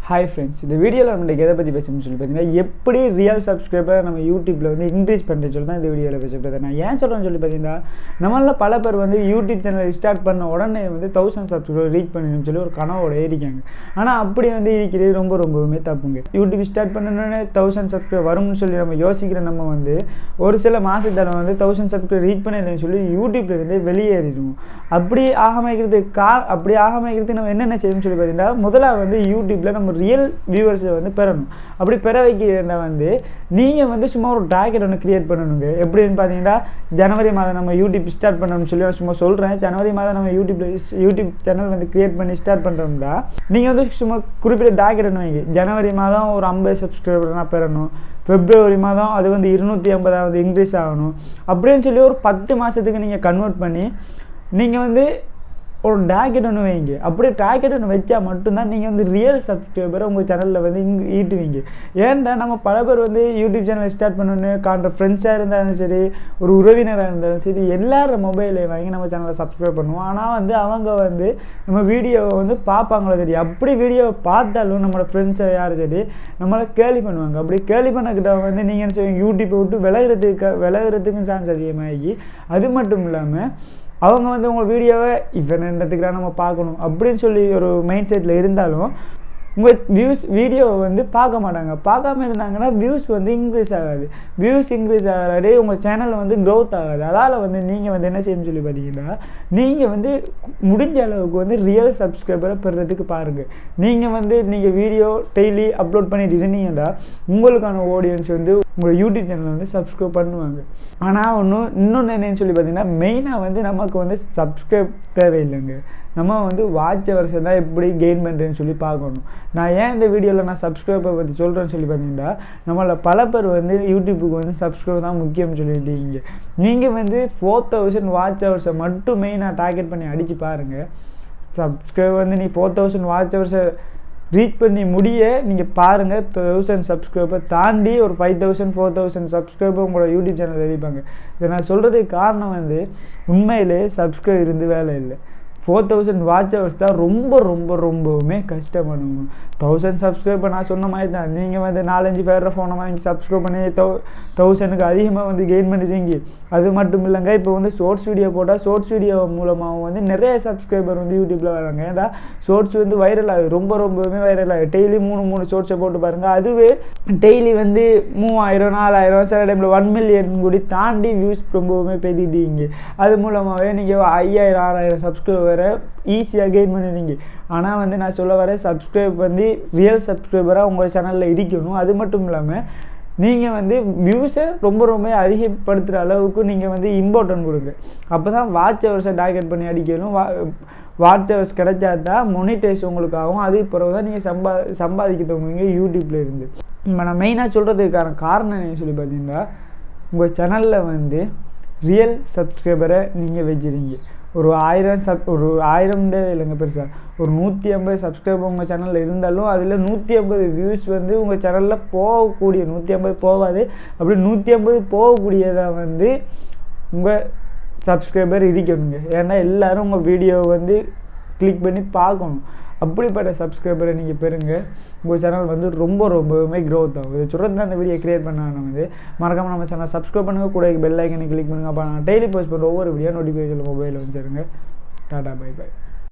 Hi friends, இந்த வீடியோவில் நம்ம எதை பற்றி பேசணும்னு சொல்லி பார்த்தீங்கன்னா, எப்படி ரியல் சப்ஸ்கிரைபரை நம்ம யூடியூப்பில் வந்து இன்க்ரீஸ் பண்ணுறேன்னு சொல்லி தான் இந்த வீடியோவில் பேச போகிறேன். நான் ஏன் சொல்கிறேன்னு சொல்லி பார்த்தீங்கன்னா, நம்மள பல பேர் வந்து யூடியூப் சேனல் ஸ்டார்ட் பண்ண உடனே வந்து 1000 சப்ஸ்கிரைபர் ரீச் பண்ணணும்னு சொல்லி ஒரு கனவோட இருக்காங்க. ஆனால் அப்படி வந்து இருக்கிறது ரொம்பவுமே தப்புங்க. யூடியூப் ஸ்டார்ட் பண்ணணுன்னே 1000 சப்ஸ்கிரைபர் வரும்னு சொல்லி நம்ம யோசிக்கிற நம்ம வந்து ஒரு சில மாதத்தில் வந்து 1000 சப்ஸ்கிரைபர் ரீச் பண்ணலன்னு சொல்லி யூடியூப்லேருந்து வெளியேறிடுவோம். அப்படி ஆகாமைக்கிறதுக்கு நம்ம என்னென்ன செய்யணும்னு சொல்லி பார்த்தீங்கன்னா, முதலாக வந்து யூடியூப்பில் நம்ம ரியல் வியூவர்ஸை வந்து பெறணும். அப்படி பெற வைக்கிறத வந்து நீங்கள் வந்து சும்மா ஒரு டார்கெட் ஒன்று கிரியேட் பண்ணணுங்க. எப்படின்னு பார்த்தீங்கன்னா, ஜனவரி மாதம் நம்ம யூடியூப் ஸ்டார்ட் பண்ணணும்னு சொல்லி நான் சும்மா சொல்கிறேன். ஜனவரி மாதம் நம்ம யூடியூப் சேனல் வந்து கிரியேட் பண்ணி ஸ்டார்ட் பண்ணுறோம்னா, நீங்கள் வந்து சும்மா குறிப்பிட்ட டார்கெட் ஒன்று வைங்க. ஜனவரி மாதம் ஒரு 50 சப்ஸ்கிரைபர் நான் பெறணும், பிப்ரவரி மாதம் அது வந்து 250 இன்க்ரீஸ் ஆகணும் அப்படின்னு சொல்லி ஒரு 10 மாதத்துக்கு நீங்கள் கன்வெர்ட் பண்ணி நீங்கள் வந்து ஒரு டார்கெட் ஒன்று வைங்க. அப்படியே டார்கெட் ஒன்று வச்சா மட்டும்தான் நீங்கள் வந்து ரியல் சப்ஸ்கிரைபரை உங்கள் சேனலில் வந்து ஈட்டுவீங்க. ஏன்டா நம்ம பல பேர் வந்து யூடியூப் சேனல் ஸ்டார்ட் பண்ணணுன்னு காண்ற ஃப்ரெண்ட்ஸாக இருந்தாலும் சரி, ஒரு உறவினராக இருந்தாலும் சரி, எல்லாரும் மொபைலை வாங்கி நம்ம சேனலை சப்ஸ்கிரைப் பண்ணுவோம். ஆனால் வந்து அவங்க வந்து நம்ம வீடியோவை வந்து பார்ப்பாங்களோ சரி, அப்படி வீடியோவை பார்த்தாலும் நம்மளோட ஃப்ரெண்ட்ஸை யாரும் சரி நம்மளை கேலி பண்ணுவாங்க. அப்படி கேலி பண்ணக்கிட்ட வந்து நீங்கள் என்ன செய்வீங்க, யூடியூப்பை விட்டு விலகிறதுக்கும் சான்ஸ் அதிகமாகி, அது மட்டும் இல்லாமல் அவங்க வந்து உங்கள் வீடியோவை என்னத்துக்குறா நம்ம பார்க்கணும் அப்படின்னு சொல்லி ஒரு மைண்ட் செட்டில் இருந்தாலும் உங்கள் வீடியோவை வந்து பார்க்க மாட்டாங்க. பார்க்காம இருந்தாங்கன்னா வியூஸ் வந்து இன்க்ரீஸ் ஆகாது. வியூஸ் இன்க்ரீஸ் ஆகாதே உங்கள் சேனலில் வந்து க்ரோத் ஆகாது. அதால் வந்து நீங்கள் வந்து என்ன செய்யணும்னு சொல்லி பார்த்தீங்கன்னா, நீங்கள் வந்து முடிஞ்ச அளவுக்கு வந்து ரியல் சப்ஸ்கிரைபரை பெறுறதுக்கு பாருங்கள். நீங்கள் வீடியோ டெய்லி அப்லோட் பண்ணிட்டு இருந்தீங்கன்னா உங்களுக்கான ஆடியன்ஸ் வந்து உங்கள் யூடியூப் சேனலில் வந்து சப்ஸ்கிரைப் பண்ணுவாங்க. ஆனால் இன்னொன்று என்னன்னு சொல்லி பார்த்தீங்கன்னா, மெயினாக வந்து நமக்கு வந்து சப்ஸ்கிரைப் தேவையில்லைங்க. நம்ம வந்து வாட்ச் ஹவர்ஸை தான் எப்படி கெயின் பண்ணுறேன்னு சொல்லி பார்க்கணும். நான் ஏன் இந்த வீடியோவில் நான் சப்ஸ்கிரைபை பற்றி சொல்கிறேன்னு சொல்லி பார்த்தீங்கன்னா, நம்மள பல பேர் வந்து யூடியூப்புக்கு வந்து சப்ஸ்கிரைப் தான் முக்கியம்னு சொல்லிட்டீங்க. நீங்கள் வந்து 4000 வாட்ச் ஹவர்ஸை மட்டுமே நான் டார்கெட் பண்ணி அடித்து பாருங்கள். சப்ஸ்கிரைப் வந்து நீ 4000 வாட்ச் ஹவர்ஸை ரீச் பண்ணி நீங்கள் பாருங்கள். 1000 சப்ஸ்கிரைபர் தாண்டி ஒரு 5000 4000 சப்ஸ்கிரைபர் உங்களோட யூடியூப் சேனல் எழுதிப்பாங்க. இதை நான் சொல்கிறதுக்கு காரணம் வந்து உண்மையிலே சப்ஸ்கிரைப் இருந்து வேலை இல்லை. 4000 வாட்ச் ஹவர்ஸ் தான் ரொம்பவுமே கஷ்டப்படணும். 1000 சப்ஸ்கிரைபர் நான் சொன்ன மாதிரி தான். நீங்கள் வந்து 4-5 பேர ஃபோனை வாங்கி சப்ஸ்கிரைப் பண்ணி 1000க்கு அதிகமாக வந்து கெயின் பண்ணிடுவீங்க. அது மட்டும் இல்லைங்க, இப்போ வந்து ஷார்ட்ஸ் வீடியோ போட்டால் ஷார்ட்ஸ் வீடியோ மூலமாக வந்து நிறைய சப்ஸ்கிரைபர் வந்து யூடியூப்பில் வராங்க. ஏன்னா ஷார்ட்ஸ் வந்து வைரல் ஆகுது, ரொம்பவுமே வைரல் ஆகுது. டெய்லி 3 ஷார்ட்ஸை போட்டு பாருங்கள். அதுவே டெய்லி வந்து 3000 4000 சில டைமில் 1 மில்லியன் கூடி தாண்டி வியூஸ் ரொம்பவுமே பெய்திட்டீங்க. அது மூலமாகவே நீங்கள் 5000 6000 சப்ஸ்கிரைபர் ஈஸியாக கெயின் பண்ணிடுவீங்க. ஆனால் வந்து நான் சொல்ல வர சப்ஸ்கிரைப் வந்து ரியல் சப்ஸ்கிரைபராக உங்கள் சேனலில் இருக்கணும். அது மட்டும் இல்லாமல் நீங்கள் வந்து வியூஸை ரொம்பவுமே அதிகப்படுத்துகிற அளவுக்கு நீங்கள் வந்து இம்பார்ட்டன்ட் கொடுங்க. அப்போ தான் வாட்ச் ஹவர்ஸை டார்கெட் பண்ணி அடிக்கணும். வாட்ச் ஹவர்ஸ் கிடைச்சா தான் மொனிடைஸ் உங்களுக்கு ஆகும். அது பிறகு தான் நீங்கள் சம்பாதிக்க தோங்குவீங்க யூடியூப்பில் இருந்து. இப்போ நான் மெயினாக சொல்கிறதுக்கான காரணம் என்னன்னு சொல்லி பார்த்தீங்கன்னா, உங்கள் சேனலில் வந்து ரியல் சப்ஸ்கிரைபரை நீங்கள் வச்சுருங்க. ஒரு 1000 இல்லைங்க பெருசாக ஒரு 150 சப்ஸ்கிரைபர் உங்கள் சேனலில் இருந்தாலும் அதில் 150 வியூஸ் வந்து உங்கள் சேனலில் போகக்கூடிய 150 போகாது. அப்படி 150 போகக்கூடியதாக வந்து உங்கள் சப்ஸ்கிரைபர் இருக்கணுங்க. ஏன்னா எல்லோரும் உங்கள் வீடியோவை வந்து கிளிக் பண்ணி பார்க்கணும். அப்படிப்பட்ட சப்ஸ்கிரைபரை நீங்கள் பெறுங்க. உங்கள் சேனல் வந்து ரொம்பவுமே க்ரோத் ஆகும். இதை சொல்கிறது அந்த வீடியோ கிரியேட் பண்ண வந்து மறக்காமல் நம்ம சேனல் சப்ஸ்கிரைப் பண்ணுங்கள். கூட பெல் ஐக்கனை கிளிக் பண்ணுங்கள். அப்போ நான் டெய்லி போஸ்ட் பண்ணுற ஒவ்வொரு வீடியோ நோட்டிஃபிகேஷன் மொபைலில் வந்துருங்க. டாடா, பை.